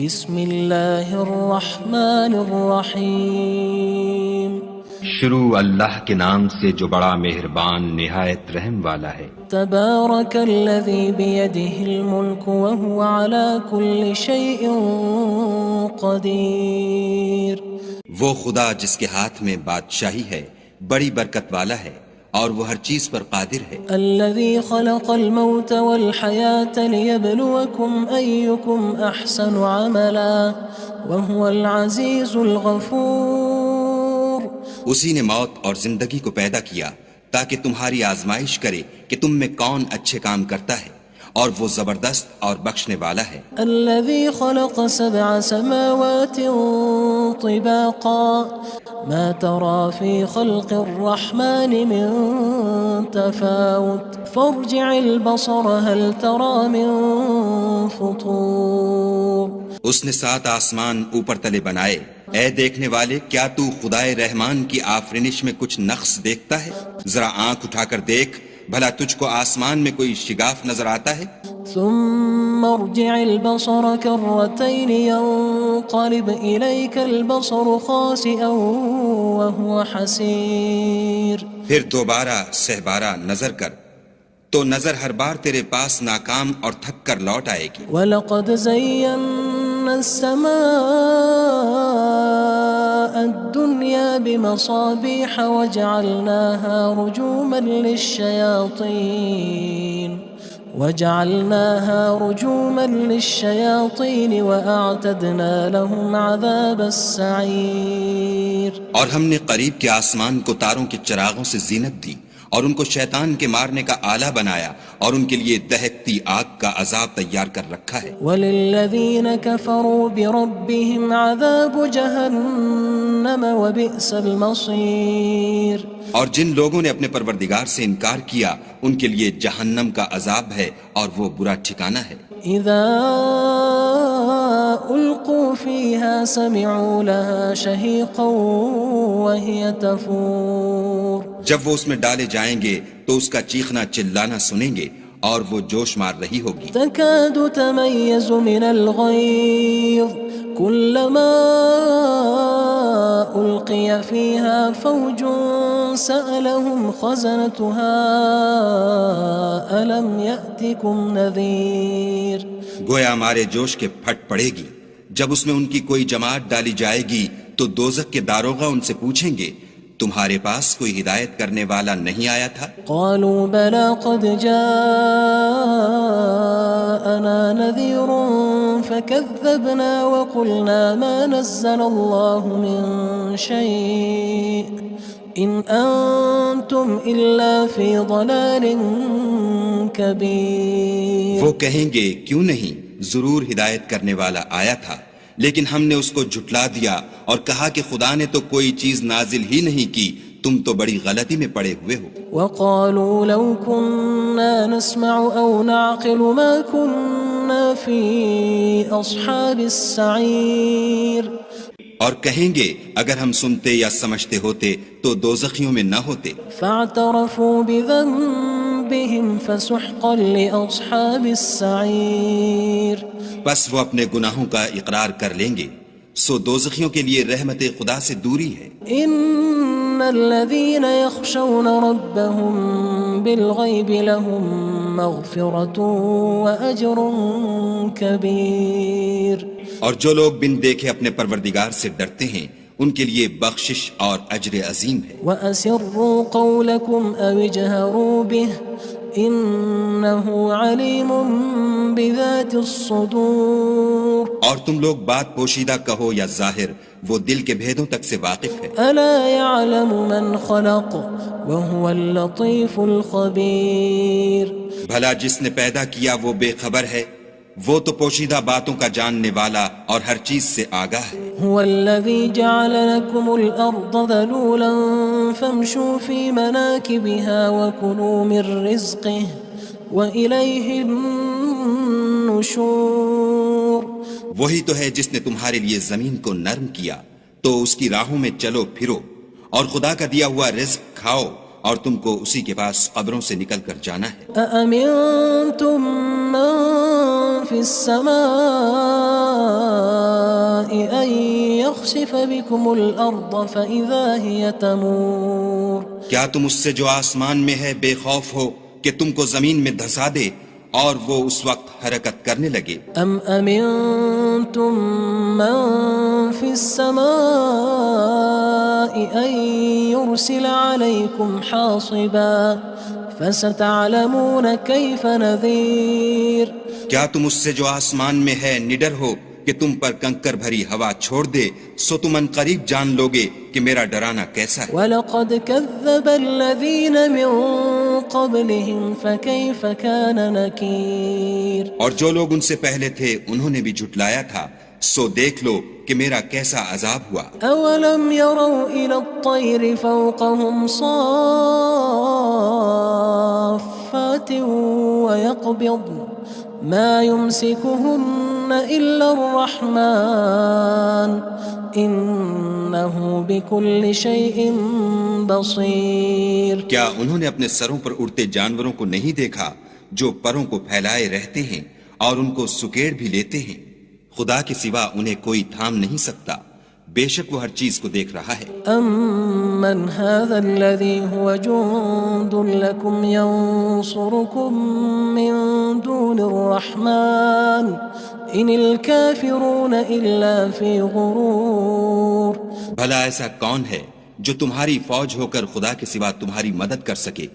بسم اللہ الرحمن الرحیم شروع اللہ کے نام سے جو بڑا مہربان نہایت رحم والا ہے۔ تبارک الذی بیدہ الملک وہو علی کل شیء قدیر۔ وہ خدا جس کے ہاتھ میں بادشاہی ہے بڑی برکت والا ہے اور وہ ہر چیز پر قادر ہے۔ الذی خلق الموت والحیاة لیبلوکم ایکم احسن عملا وہو العزیز الغفور۔ اسی نے موت اور زندگی کو پیدا کیا تاکہ تمہاری آزمائش کرے کہ تم میں کون اچھے کام کرتا ہے، اور وہ زبردست اور بخشنے والا ہے۔ الذي خلق 7 سماوات طباقا ما ترى في خلق الرحمن من تفاوت فارجع البصر هل ترى من فطور۔ اس نے 7 آسمان اوپر تلے بنائے، اے دیکھنے والے کیا تو خدائے رحمان کی آفرینش میں کچھ نقص دیکھتا ہے؟ ذرا آنکھ اٹھا کر دیکھ، بھلا تجھ کو آسمان میں کوئی شگاف نظر آتا ہے؟ ثم ارجع البصر كرتين ينقلب إليك البصر خاسئا وهو حسير۔ پھر دوبارہ سہبارہ نظر کر تو نظر ہر بار تیرے پاس ناکام اور تھک کر لوٹ آئے گی۔ وَلَقَدْ زَيَّنَّا السَّمَاءَ الدُّنْيَا بِمَصَابِيحَ وَجَعَلْنَاهَا رُجُومًا لِلشَّيَاطِينِ وَأَعْتَدْنَا لَهُمْ عَذَابَ السَّعِيرِ۔ اور ہم نے قریب کے آسمان کو تاروں کے چراغوں سے زینت دی اور ان کو شیطان کے مارنے کا آلہ بنایا، اور ان کے لیے دہکتی آگ کا عذاب تیار کر رکھا ہے۔ وَلِلَّذِينَ كَفَرُوا بِرَبِّهِمْ عَذَابُ جَهَنَّمَ وَبِئْسَ الْمَصِيرُ۔ اور جن لوگوں نے اپنے پروردگار سے انکار کیا ان کے لیے جہنم کا عذاب ہے اور وہ برا ٹھکانہ ہے۔ اذا القوا فيها سمعوا لها شهيقا وهي تفور۔ جب وہ اس میں ڈالے جائیں گے تو اس کا چیخنا چلانا سنیں گے اور وہ جوش مار رہی ہوگی۔ تكاد تميز من الغيظ كلما ألقي فيها فوج سألهم خزنتها ألم يأتكم نذير۔ گویا ہمارے جوش کے پھٹ پڑے گی جب اس میں ان کی کوئی جماعت ڈالی جائے گی تو دوزخ کے داروغہ ان سے پوچھیں گے تمہارے پاس کوئی ہدایت کرنے والا نہیں آیا تھا؟ قالوا بلى قد جاءنا نذير فكذبنا وقلنا ما نزل الله من شيء إن أنتم إلا في ضلال كبير۔ وہ کہیں گے کیوں نہیں، ضرور ہدایت کرنے والا آیا تھا، لیکن ہم نے اس کو جھٹلا دیا اور کہا کہ خدا نے تو کوئی چیز نازل ہی نہیں کی، تم تو بڑی غلطی میں پڑے ہوئے ہو۔ وقالوا لو كنا نسمع أو نعقل ما كنا في أصحاب السعير۔ اور کہیں گے اگر ہم سنتے یا سمجھتے ہوتے تو دوزخیوں میں نہ ہوتے۔ فاعترفوا بذنبهم فسحقا لأصحاب السعير۔ بس وہ اپنے گناہوں کا اقرار کر لیں گے، سو دوزخیوں کے لیے رحمت خدا سے دوری ہے۔ ان الذين يخشون ربهم بالغيب لهم مغفرة وأجر كبير۔ اور جو لوگ بن دیکھے اپنے پروردگار سے ڈرتے ہیں ان کے لیے بخشش اور اجر عظیم ہے۔ وَأَسِرُّوا قَوْلَكُمْ أَوِ اجْهَرُوا بِهِ إِنَّهُ عَلِيمٌ بِذَاتِ الصُّدُورِ۔ اور تم لوگ بات پوشیدہ کہو یا ظاہر، وہ دل کے بھیدوں تک سے واقف ہے۔ أَلَا يَعْلَمُ مَنْ خَلَقَ وَهُوَ اللَّطِيفُ الْخَبِيرُ۔ بھلا جس نے پیدا کیا وہ بے خبر ہے، وہ تو پوشیدہ باتوں کا جاننے والا اور ہر چیز سے آگاہ ہے۔ هو الذي جعل لكم الأرض ذلولا فامشوا في مناكبها وكلوا من رزقه وإليه النشور۔ وہی تو ہے جس نے تمہارے لیے زمین کو نرم کیا تو اس کی راہوں میں چلو پھرو اور خدا کا دیا ہوا رزق کھاؤ، اور تم کو اسی کے پاس قبروں سے نکل کر جانا ہے۔ أأمنتم من في السماء فيخسف بكم الأرض فإذا هي تمور کیا تم اس سے جو آسمان میں ہے بے خوف ہو کہ تم کو زمین میں دھسا دے اور وہ اس وقت حرکت کرنے لگے؟ ام امنتم من في السماء ان يرسل عليكم حاصبا فستعلمون كيف نذير کیا تم اس سے جو آسمان میں ہے نڈر ہو کہ تم پر کنکر بھری ہوا چھوڑ دے، سو تم ان قریب جان لوگے کہ میرا ڈرانا کیسا ہے۔ وَلَقَدْ كَذَّبَ الَّذِينَ مِن قَبْلِهِمْ فَكَيْفَ كَانَ نَكِيرٌ اور جو لوگ ان سے پہلے تھے انہوں نے بھی جھٹلایا تھا، سو دیکھ لو کہ میرا کیسا عذاب ہوا۔ أَوَلَمْ يَرَوْا إِلَى الطَّيْرِ فَوْقَهُمْ صَافَّاتٍ وَيَقْبِضْنَ مَا يُمْسِكُهُنَّ إِلَّا الرَّحْمَنُ إِنَّهُ بِكُلِّ شَيْءٍ بَصِيرٌ کیا انہوں نے اپنے سروں پر اڑتے جانوروں کو نہیں دیکھا جو پروں کو پھیلائے رہتے ہیں اور ان کو سکیڑ بھی لیتے ہیں؟ خدا کے سوا انہیں کوئی تھام نہیں سکتا، بے شک وہ ہر چیز کو دیکھ رہا ہے۔ أَمَّنْ هَذَا الَّذِي هُوَ جُندٌ لَكُمْ يَنصُرُكُم مِّن دُونِ الرَّحْمَنِ إِنِ الْكَافِرُونَ إِلَّا فِي غُرُورٍ بھلا ایسا کون ہے جو تمہاری فوج ہو کر خدا کے سوا تمہاری مدد کر سکے؟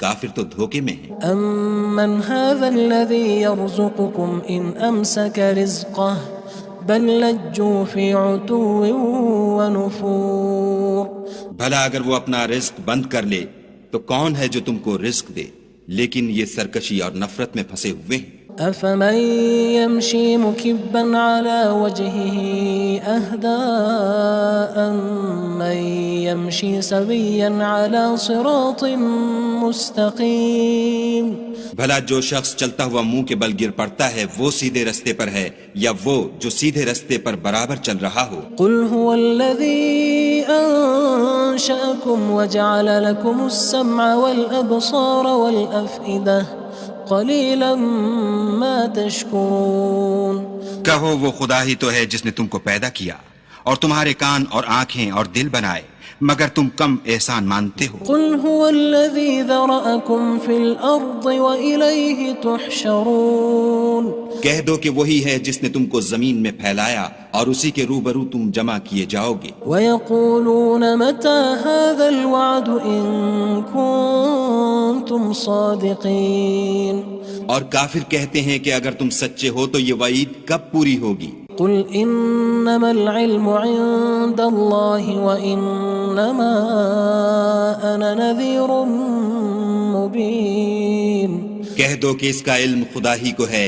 کافر تو دھوکے میں ہیں۔ أَمَّنْ هَذَا الَّذِي يَرْزُقُكُمْ إِنْ أَمْسَكَ رِزْقَهُ بل لجوا فی عتو ونفور بھلا اگر وہ اپنا رزق بند کر لے تو کون ہے جو تم کو رزق دے، لیکن یہ سرکشی اور نفرت میں پھنسے ہوئے ہیں۔ افمن يمشي مكبا على وجهه اهدى أمن يمشي سويا على صراط مستقيم بھلا جو شخص چلتا ہوا منہ کے بل گر پڑتا ہے وہ سیدھے رستے پر ہے یا وہ جو سیدھے رستے پر برابر چل رہا ہو؟ قل هو الذي أنشأكم وجعل لكم السمع والأبصار والأفئدة قلیلا ما تشکرون کہو وہ خدا ہی تو ہے جس نے تم کو پیدا کیا اور تمہارے کان اور آنکھیں اور دل بنائے، مگر تم کم احسان مانتے ہو۔ قل هو الذي ذرأكم في الأرض وإليه تحشرون کہہ دو کہ وہی ہے جس نے تم کو زمین میں پھیلایا اور اسی کے روبرو تم جمع کیے جاؤ گے۔ وَيَقُولُونَ مَتَى هَذَا الْوَعْدُ إِن كُنتُمْ صَادِقِينَ اور کافر کہتے ہیں کہ اگر تم سچے ہو تو یہ وعید کب پوری ہوگی؟ قل انما العلم عند الله وانما انا نذير مبين کہہ دو کہ اس کا علم خدا ہی کو ہے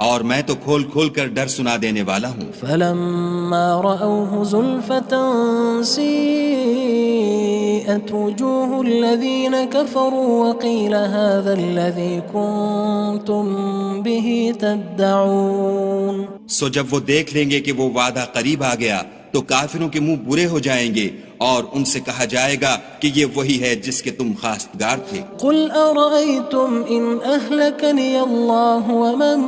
اور میں تو کھول کھول کر ڈر سنا دینے والا ہوں۔ فلما رأوه زلفة سيئت وجوه الذين كفروا وقيل هذا الذي كنتم به تدعون سو جب وہ دیکھ لیں گے کہ وہ وعدہ قریب آ گیا تو کافروں کے منہ برے ہو جائیں گے اور ان سے کہا جائے گا کہ یہ وہی ہے جس کے تم خواستگار تھے۔ قل أرأيتم إن أهلكني الله ومن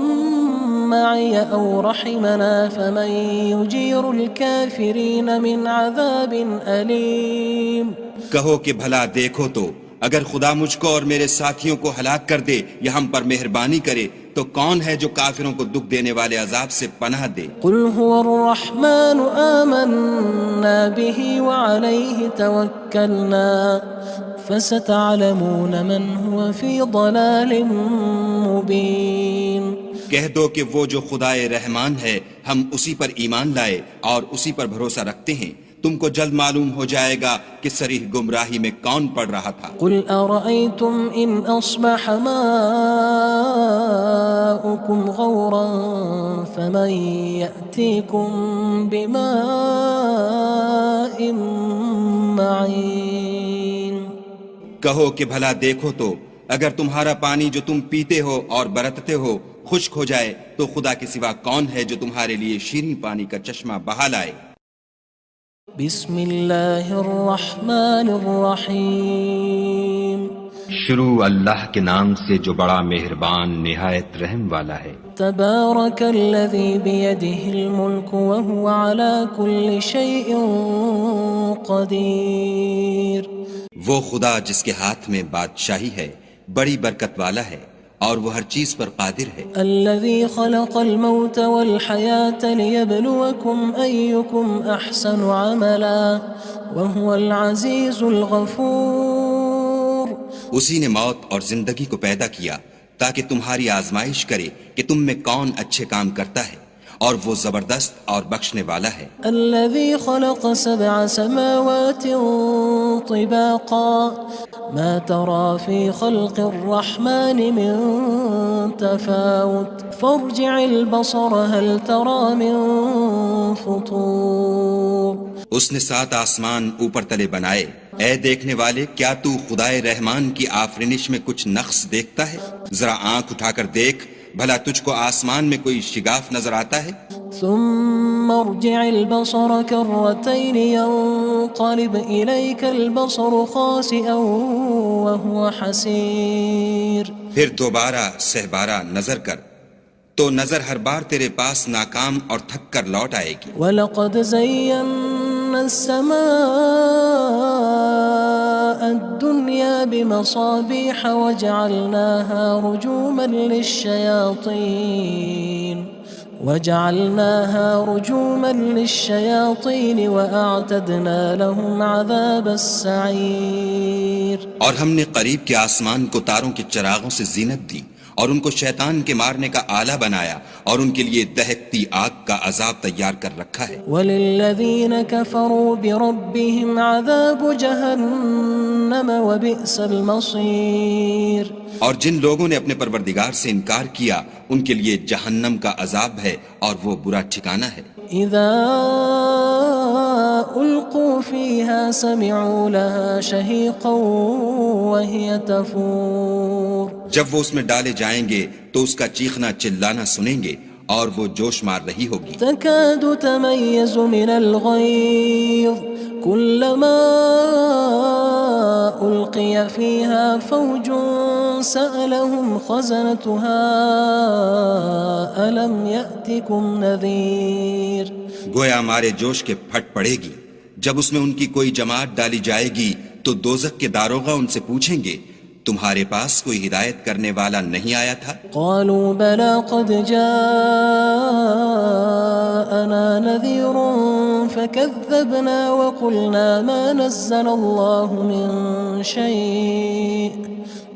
معي أو رحمنا فمن يجير الكافرين من عذاب أليم کہو کہ بھلا دیکھو تو اگر خدا مجھ کو اور میرے ساتھیوں کو ہلاک کر دے یا ہم پر مہربانی کرے تو کون ہے جو کافروں کو دکھ دینے والے عذاب سے پناہ دے؟ قل هو الرحمن آمنا به وعليه توكلنا فستعلمون من هو في ضلال مبين کہہ دو کہ وہ جو خدائے رحمان ہے ہم اسی پر ایمان لائے اور اسی پر بھروسہ رکھتے ہیں، تم کو جلد معلوم ہو جائے گا کہ صریح گمراہی میں کون پڑ رہا تھا۔ قل أرأيتم إن أصبح ماؤكم غورا فمن يأتيكم بماء معين کہو کہ بھلا دیکھو تو اگر تمہارا پانی جو تم پیتے ہو اور برتتے ہو خشک ہو جائے تو خدا کے سوا کون ہے جو تمہارے لیے شیریں پانی کا چشمہ بہا لائے؟ بسم اللہ الرحمن الرحیم شروع اللہ کے نام سے جو بڑا مہربان نہایت رحم والا ہے۔ تبارك الذي بيده الملك وهو على كل شيء قدير۔ وہ خدا جس کے ہاتھ میں بادشاہی ہے بڑی برکت والا ہے اور وہ ہر چیز پر قادر ہے۔ الذي خلق الموت والحياة ليبلوكم أيكم أحسن عملا وهو العزيز الغفور۔ اسی نے موت اور زندگی کو پیدا کیا تاکہ تمہاری آزمائش کرے کہ تم میں کون اچھے کام کرتا ہے، اور وہ زبردست اور بخشنے والا ہے۔ الذي خلق 7 سماوات طباقا ما ترى في خلق الرحمن من تفاوت فارجع البصر هل ترى من فطور۔ اس نے 7 آسمان اوپر تلے بنائے، اے دیکھنے والے کیا تو خدائے رحمان کی آفرینش میں کچھ نقص دیکھتا ہے؟ ذرا آنکھ اٹھا کر دیکھ بھلا تجھ کو آسمان میں کوئی شگاف نظر آتا ہے؟ ثم ارجع البصر كرتين ينقلب إليك البصر خاسئا وهو حسير۔ پھر دوبارہ سہبارہ نظر کر تو نظر ہر بار تیرے پاس ناکام اور تھک کر لوٹ آئے گی۔ وَلَقَدْ زَيَّنَّا السَّمَاءَ الدُّنْيَا بِمَصَابِيحَ وَجَعَلْنَاهَا رُجُومًا لِلشَّيَاطِينِ وَأَعْتَدْنَا لَهُمْ عَذَابَ السَّعِيرِ۔ اور ہم نے قریب کے آسمان کو تاروں کے چراغوں سے زینت دی اور ان کو شیطان کے مارنے کا آلہ بنایا اور ان کے لیے دہکتی آگ کا عذاب تیار کر رکھا ہے۔ وَلِلَّذِينَ كَفَرُوا بِرَبِّهِمْ عَذَابُ جَهَنَّمَ وَبِئْسَ الْمَصِيرُ۔ اور جن لوگوں نے اپنے پروردگار سے انکار کیا ان کے لیے جہنم کا عذاب ہے اور وہ برا ٹھکانہ ہے۔ اذا القوا فيها سمعوا لها شهيقا وهي تفور۔ جب وہ اس میں ڈالے جائیں گے تو اس کا چیخنا چلانا سنیں گے اور وہ جوش مار رہی ہوگی۔ تكاد تميز من الغيظ كلما ألقي فيها فوج سألهم خزنتها ألم يأتكم نذير۔ گویا مارے جوش کے پھٹ پڑے گی جب اس میں ان کی کوئی جماعت ڈالی جائے گی تو دوزخ کے داروغہ ان سے پوچھیں گے تمہارے پاس کوئی ہدایت کرنے والا نہیں آیا تھا؟ قالوا بلى قد جاءنا نذير فكذبنا وقلنا ما نزل الله من شيء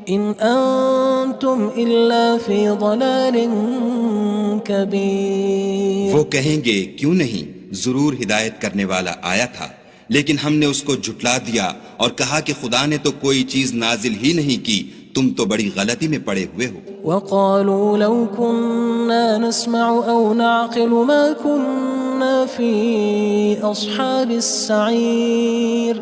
إن أنتم إلا في ضلال كبير۔ وہ کہیں گے کیوں نہیں، ضرور ہدایت کرنے والا آیا تھا، لیکن ہم نے اس کو جھٹلا دیا اور کہا کہ خدا نے تو کوئی چیز نازل ہی نہیں کی، تم تو بڑی غلطی میں پڑے ہوئے ہو۔ وقالوا لو كنا نسمع أو نعقل ما كنا في أصحاب السعير۔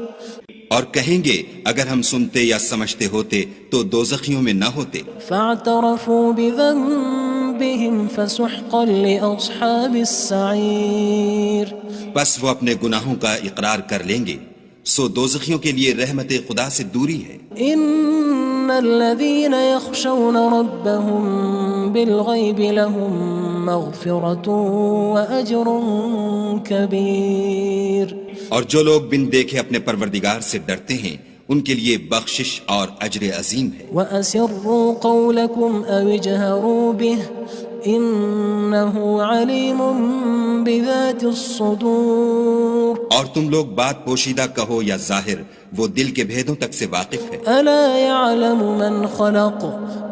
اور کہیں گے اگر ہم سنتے یا سمجھتے ہوتے تو دوزخیوں میں نہ ہوتے۔ فاعترفوا بذنبهم فسحقا لأصحاب السعير۔ بس وہ اپنے گناہوں کا اقرار کر لیں گے، سو دوزخیوں کے لیے رحمت خدا سے دوری ہے۔ ان الذين يخشون ربهم بالغيب لهم مغفرة وأجر كبير۔ اور جو لوگ بن دیکھے اپنے پروردگار سے ڈرتے ہیں ان کے لیے بخشش اور اجر عظیم ہے۔ وَأَسِرُّوا قَوْلَكُمْ أَوِ اجْهَرُوا بِهِ إِنَّهُ عَلِيمٌ بِذَاتِ الصُّدُورِ۔ اور تم لوگ بات پوشیدہ کہو یا ظاہر، وہ دل کے بھیدوں تک سے واقف ہے۔ أَلَا يَعْلَمُ مَنْ خَلَقَ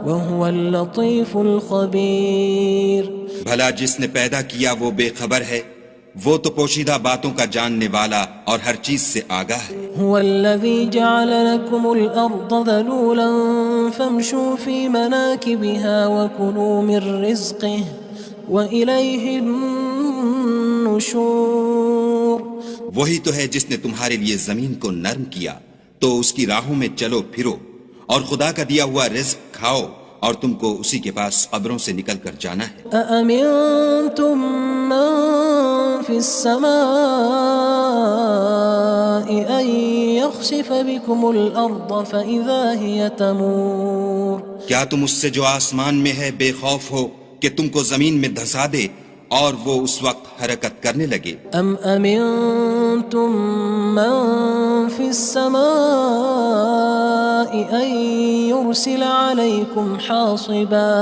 وَهُوَ اللَّطِيفُ الْخَبِيرُ۔ بھلا جس نے پیدا کیا وہ بے خبر ہے، وہ تو پوشیدہ باتوں کا جاننے والا اور ہر چیز سے آگاہ ہے۔ هو الذي جعل لكم الأرض ذلولا فامشوا في مناكبها وكلوا من رزقه وإليه النشور۔ وہی تو ہے جس نے تمہارے لیے زمین کو نرم کیا تو اس کی راہوں میں چلو پھرو اور خدا کا دیا ہوا رزق کھاؤ اور تم کو اسی کے پاس قبروں سے نکل کر جانا ہے۔ أأمنتم من في السماء أن فيخسف بكم الأرض فإذا هي تمور کیا تم اس سے جو آسمان میں ہے بے خوف ہو کہ تم کو زمین میں دھسا دے اور وہ اس وقت حرکت کرنے لگے؟ ام امنتم من في السماء ان يرسل عليكم حاصبا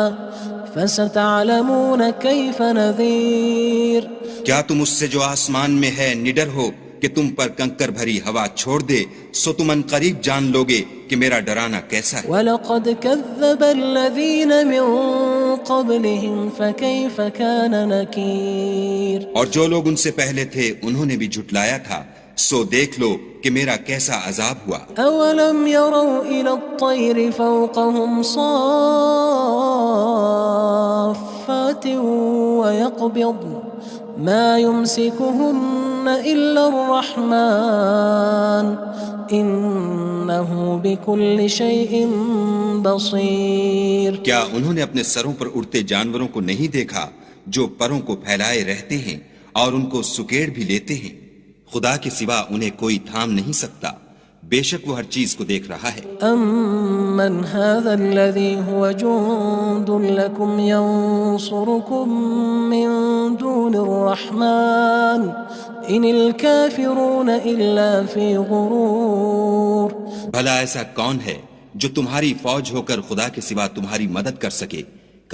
فستعلمون كيف نذير کیا تم اس سے جو آسمان میں ہے نڈر ہو کہ تم پر کنکر بھری ہوا چھوڑ دے، سو تم ان قریب جان لوگے کہ میرا ڈرانا کیسا ہے۔ وَلَقَدْ كَذَّبَ الَّذِينَ مِن قَبْلِهِمْ فَكَيْفَ كَانَ نَكِيرٌ اور جو لوگ ان سے پہلے تھے انہوں نے بھی جھٹلایا تھا، سو دیکھ لو کہ میرا کیسا عذاب ہوا۔ أَوَلَمْ يَرَوْا إِلَى الطَّيْرِ فَوْقَهُمْ صَافَّاتٍ وَيَقْبِضْنَ مَا يُمْسِكُهُنَّ إِلَّا الرَّحْمَنُ إِنَّهُ بِكُلِّ شَيْءٍ بَصِيرٌ کیا انہوں نے اپنے سروں پر اڑتے جانوروں کو نہیں دیکھا جو پروں کو پھیلائے رہتے ہیں اور ان کو سکیڑ بھی لیتے ہیں؟ خدا کے سوا انہیں کوئی تھام نہیں سکتا، بے شک وہ ہر چیز کو دیکھ رہا ہے۔ أَمَّنْ هَذَا الَّذِي هُوَ جُندٌ لَكُمْ يَنصُرُكُم مِّن دُونِ الرَّحْمَنِ إِنِ الْكَافِرُونَ إِلَّا فِي غُرُورٍ بھلا ایسا کون ہے جو تمہاری فوج ہو کر خدا کے سوا تمہاری مدد کر سکے؟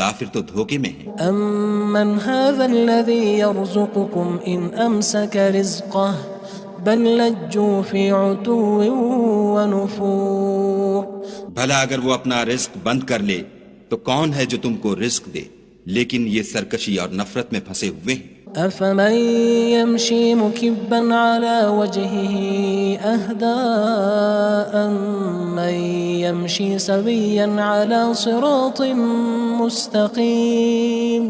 کافر تو دھوکے میں ہیں۔ أَمَّنْ هَذَا الَّذِي يَرْزُقُكُمْ إِنْ أَمْسَكَ رِزْقَهُ بل لجوا فی عتو ونفور بھلا اگر وہ اپنا رزق بند کر لے تو کون ہے جو تم کو رزق دے، لیکن یہ سرکشی اور نفرت میں پھنسے ہوئے ہیں۔ افمن يمشي مكبا على وجهه اهدى أمن يمشي سويا على صراط مستقيم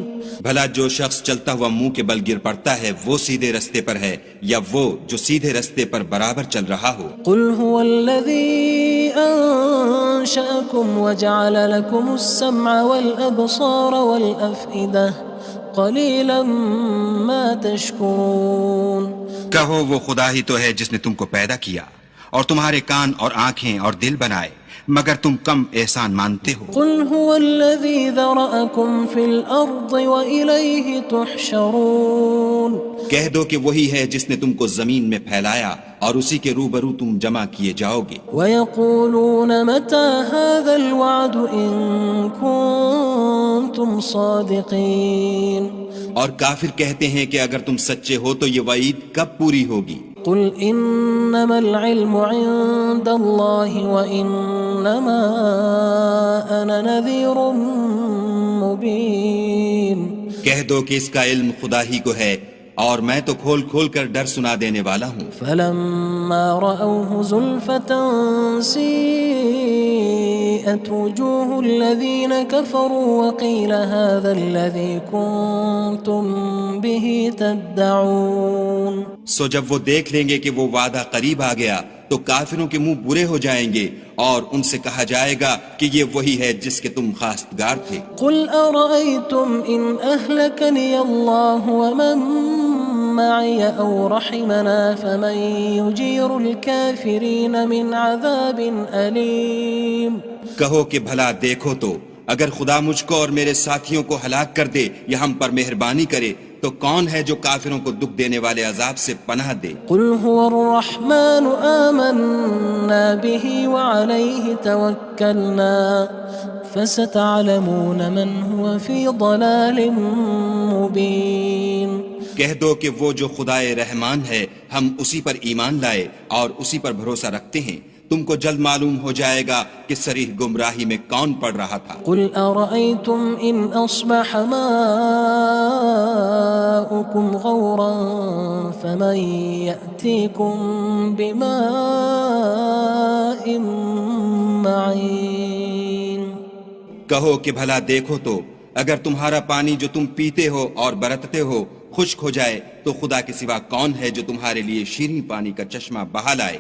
بھلا جو شخص چلتا ہوا منہ کے بل گر پڑتا ہے وہ سیدھے رستے پر ہے یا وہ جو سیدھے رستے پر برابر چل رہا ہو؟ قل هو الذي أنشأكم وجعل لكم السمع والأبصار والأفئدة قلیلا ما تشکرون کہو وہ خدا ہی تو ہے جس نے تم کو پیدا کیا اور تمہارے کان اور آنکھیں اور دل بنائے، مگر تم کم احسان مانتے ہو۔ قل هو الذی ذرأکم فی الارض وإلیہ تحشرون کہہ دو کہ وہی ہے جس نے تم کو زمین میں پھیلایا اور اسی کے روبرو تم جمع کیے جاؤ گے۔ وَيَقُولُونَ مَتَى هَذَا الْوَعْدُ إِن كُنتُمْ صَادِقِينَ اور کافر کہتے ہیں کہ اگر تم سچے ہو تو یہ وعید کب پوری ہوگی؟ قُلْ إِنَّمَا الْعِلْمُ عِندَ اللَّهِ وَإِنَّمَا أَنَا نَذِيرٌ مُبِينٌ کہہ دو کہ اس کا علم خدا ہی کو ہے اور میں تو کھول کھول کر ڈر سنا دینے والا ہوں۔ فَلَمَّا رَأَوْهُ زُلْفَةً سِيئَتْ وُجُوهُ الَّذِينَ كَفَرُوا وَقِيلَ هَذَا الَّذِي كُنتُم بِهِ تَدَّعُونَ سو جب وہ دیکھ لیں گے کہ وہ وعدہ قریب آ گیا تو کافروں کے منہ برے ہو جائیں گے اور ان سے کہا جائے گا کہ یہ وہی ہے جس کے تم خواستگار تھے۔ قُلْ أَرَأَيْتُمْ إِنْ أَهْلَكَنِيَ اللَّهُ وَمَن معي أو رحمنا فمن يجير الكافرين من عذاب أليم کہو کہ بھلا دیکھو تو اگر خدا مجھ کو اور میرے ساتھیوں کو ہلاک کر دے یا ہم پر مہربانی کرے تو کون ہے جو کافروں کو دکھ دینے والے عذاب سے پناہ دے؟ قل هو الرحمن آمنا به وعليه توكلنا فستعلمون من هو في ضلال مبين کہہ دو کہ وہ جو خدائے رحمان ہے ہم اسی پر ایمان لائے اور اسی پر بھروسہ رکھتے ہیں، تم کو جلد معلوم ہو جائے گا کہ صریح گمراہی میں کون پڑ رہا تھا۔ قل أرأيتم إن أصبح ماؤكم غورا فمن يأتيكم بماء معين کہو کہ بھلا دیکھو تو اگر تمہارا پانی جو تم پیتے ہو اور برتتے ہو خشک ہو جائے تو خدا کے سوا کون ہے جو تمہارے لیے شیریں پانی کا چشمہ بہا لائے؟